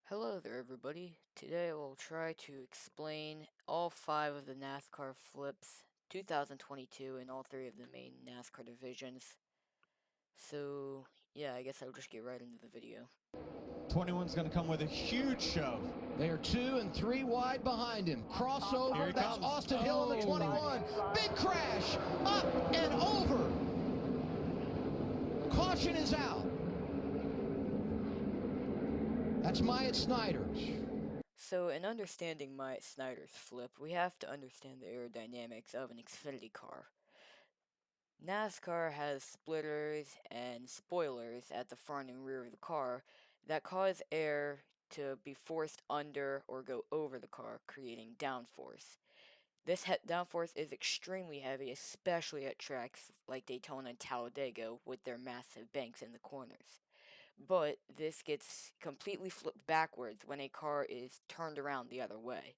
Hello there, everybody. Today we'll try to explain all 5 of the NASCAR Flips 2022 in all 3 of the main NASCAR divisions. So, yeah, I guess I'll just get right into the video. 21's going to come with a huge shove. They are 2 and 3 wide behind him. Crossover, Here he that's comes. Austin Hill in the 21. Big crash, up and over. Caution is out. That's Myatt Snider. So, in understanding Myatt Snider's flip, we have to understand the aerodynamics of an Xfinity car. NASCAR has splitters and spoilers at the front and rear of the car that cause air to be forced under or go over the car, creating downforce. This downforce is extremely heavy, especially at tracks like Daytona and Talladega with their massive banks in the corners. But this gets completely flipped backwards when a car is turned around the other way.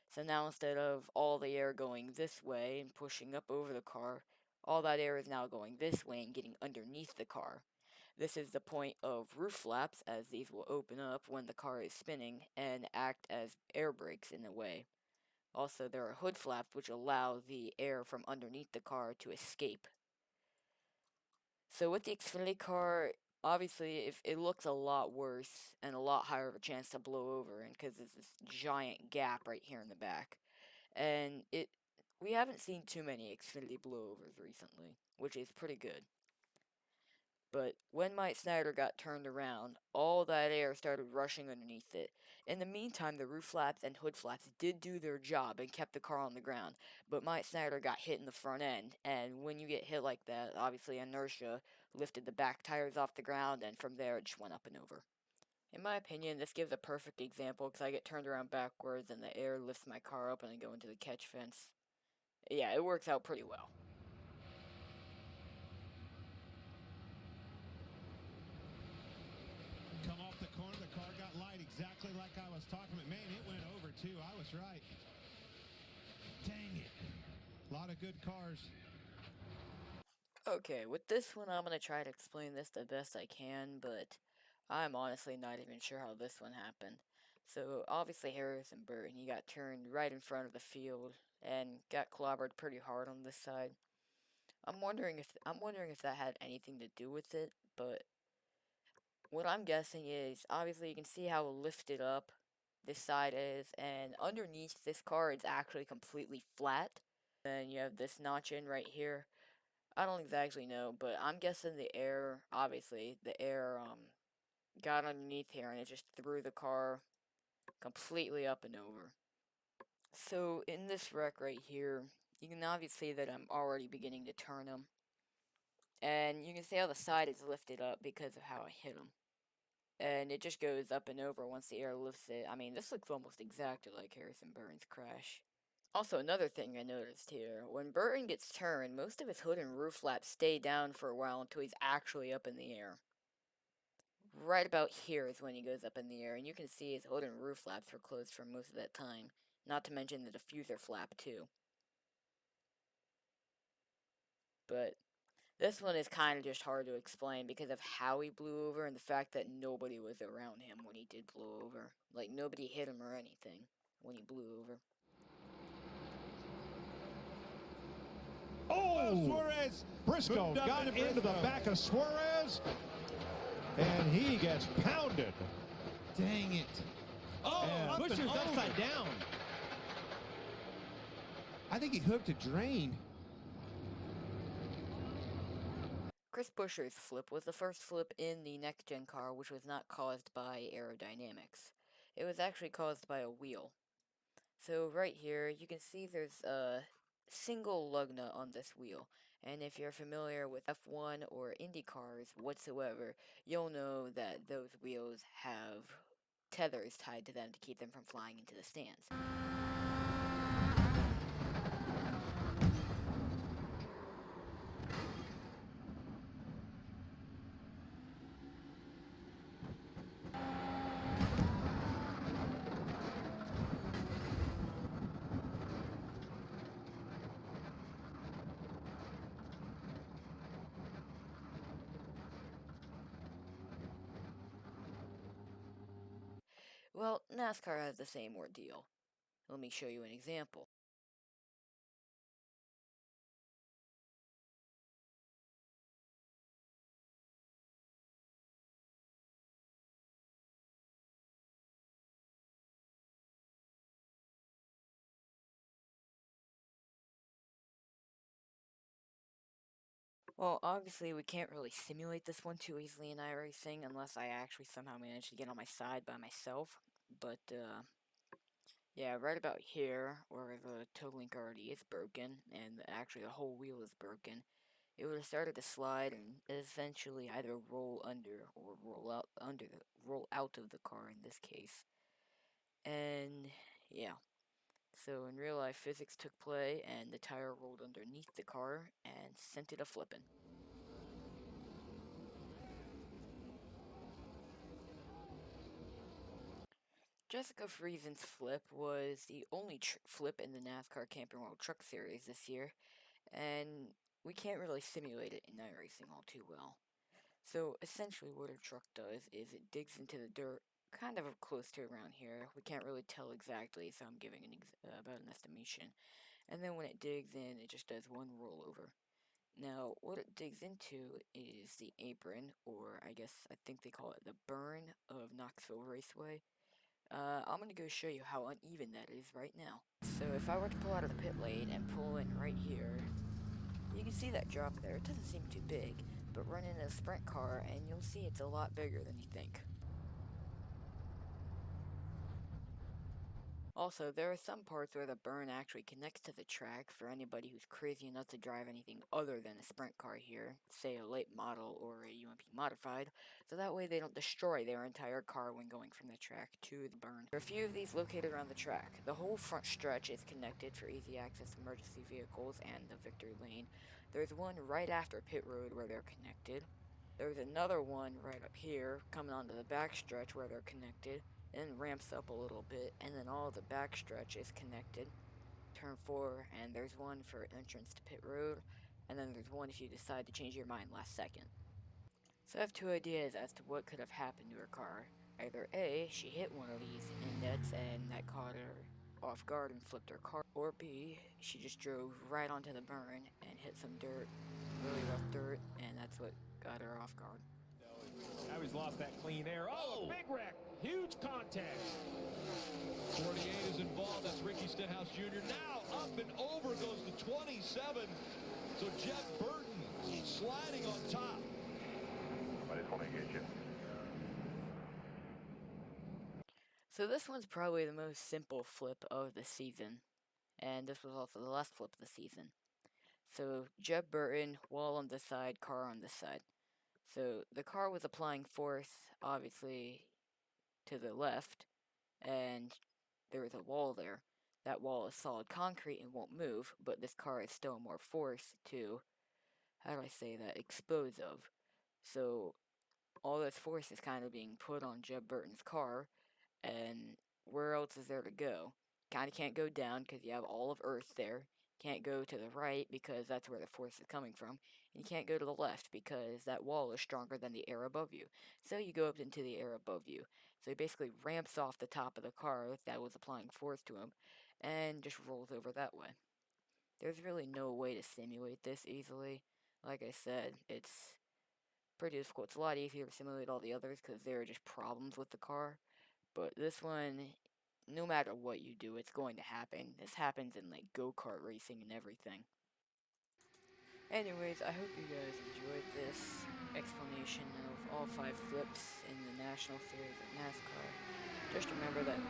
So now instead of all the air going this way and pushing up over the car, all that air is now going this way and getting underneath the car. This is the point of roof flaps, as these will open up when the car is spinning and act as air brakes in a way. Also, there are hood flaps which allow the air from underneath the car to escape. So with the Xfinity car, obviously it looks a lot worse and a lot higher of a chance to blow over, and because there's this giant gap right here in the back. And we haven't seen too many Xfinity blowovers recently, which is pretty good. But when Mike Snider got turned around, all that air started rushing underneath it. In the meantime, the roof flaps and hood flaps did do their job and kept the car on the ground, but Mike Snider got hit in the front end, and when you get hit like that, obviously inertia lifted the back tires off the ground, and from there it just went up and over. In my opinion, this gives a perfect example because I get turned around backwards and the air lifts my car up and I go into the catch fence. Yeah, it works out pretty well. Come off the corner, the car got light exactly like I was talking about. Man, it went over too. I was right. Dang it. A lot of good cars. Okay, with this one, I'm going to try to explain this the best I can, but I'm honestly not even sure how this one happened. So, obviously Harrison Burton, he got turned right in front of the field and got clobbered pretty hard on this side. I'm wondering if that had anything to do with it, but what I'm guessing is, obviously you can see how lifted up this side is, and underneath this car it's actually completely flat. Then you have this notch in right here. I don't exactly know, but I'm guessing the air, obviously, the air got underneath here and it just threw the car completely up and over. So in this wreck right here, you can obviously see that I'm already beginning to turn him. And you can see how the side is lifted up because of how I hit him. And it just goes up and over once the air lifts it. I mean, this looks almost exactly like Harrison Burton's crash. Also, another thing I noticed here, when Burton gets turned, most of his hood and roof flaps stay down for a while until he's actually up in the air. Right about here is when he goes up in the air, and you can see his hood and roof flaps were closed for most of that time, not to mention the diffuser flap too. But this one is kind of just hard to explain because of how he blew over and the fact that nobody was around him when he did blow over. Like, nobody hit him or anything when he blew over. Oh, Suarez. Briscoe got into the back of Suarez, and he gets pounded. Dang it. Oh, Buescher's upside down. I think he hooked a drain. Chris Buescher's flip was the first flip in the next-gen car which was not caused by aerodynamics. It was actually caused by a wheel. So right here, you can see there's a single lug nut on this wheel, and if you're familiar with F1 or Indy cars whatsoever, you'll know that those wheels have tethers tied to them to keep them from flying into the stands. Well, NASCAR has the same ordeal. Let me show you an example. Well, obviously we can't really simulate this one too easily in iRacing unless I actually somehow manage to get on my side by myself. But, yeah, right about here, where the toe link already is broken, and actually the whole wheel is broken, it would have started to slide and essentially either roll under or roll out of the car in this case. And, yeah. So in real life, physics took play, and the tire rolled underneath the car and sent it a-flippin'. Jessica Friesen's flip was the only flip in the NASCAR Camping World Truck Series this year, and we can't really simulate it in iRacing all too well. So essentially what her truck does is it digs into the dirt kind of close to around here. We can't really tell exactly, so I'm giving about an estimation. And then when it digs in, it just does one rollover. Now, what it digs into is the apron, or I guess I think they call it the burn of Knoxville Raceway. I'm gonna go show you how uneven that is right now. So if I were to pull out of the pit lane and pull in right here, you can see that drop there. It doesn't seem too big, but run in a sprint car and you'll see it's a lot bigger than you think. Also, there are some parts where the burn actually connects to the track for anybody who's crazy enough to drive anything other than a sprint car here, say a late model or a UMP modified, so that way they don't destroy their entire car when going from the track to the burn. There are a few of these located around the track. The whole front stretch is connected for easy access to emergency vehicles and the victory lane. There's one right after pit road where they're connected. There's another one right up here coming onto the back stretch where they're connected. Then ramps up a little bit, and then all the backstretch is connected. Turn 4, and there's one for entrance to pit road, and then there's one if you decide to change your mind last second. So I have two ideas as to what could have happened to her car. Either A, she hit one of these indents and that caught her off guard and flipped her car, or B, she just drove right onto the burn and hit some dirt, really rough dirt, and that's what got her off guard. Now he's lost that clean air. Oh, big wreck. Huge contact. 48 is involved. That's Ricky Stenhouse Jr. Now up and over goes the 27. So Jeff Burton sliding on top. So this one's probably the most simple flip of the season, and this was also the last flip of the season. So Jeb Burton, wall on this side, car on this side. So the car was applying force, obviously, to the left, and there was a wall there. That wall is solid concrete and won't move, but this car is still more force to, how do I say that, expose of. So all this force is kind of being put on Jeb Burton's car, and where else is there to go? Kind of can't go down because you have all of Earth there. Can't go to the right because that's where the force is coming from. And you can't go to the left because that wall is stronger than the air above you. So you go up into the air above you. So he basically ramps off the top of the car that was applying force to him and just rolls over that way. There's really no way to simulate this easily. Like I said, it's pretty difficult. It's a lot easier to simulate all the others because there are just problems with the car. But this one, no matter what you do, it's going to happen. This happens in like go-kart racing and everything. Anyways, I hope you guys enjoyed this explanation of all 5 flips in the National Series of NASCAR. Just remember that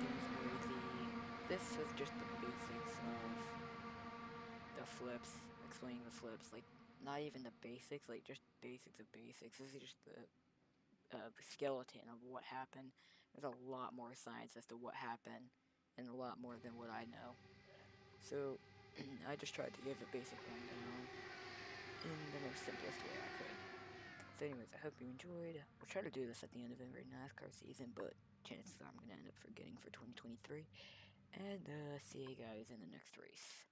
this was just the basics of the flips, explaining the flips, like not even the basics, like just basics of basics. This is just the skeleton of what happened. There's a lot more science as to what happened, and a lot more than what I know. So, I just tried to give a basic rundown in the most simplest way I could. So anyways, I hope you enjoyed. I'll try to do this at the end of every NASCAR season, but chances are I'm going to end up forgetting for 2023. And, see you guys in the next race.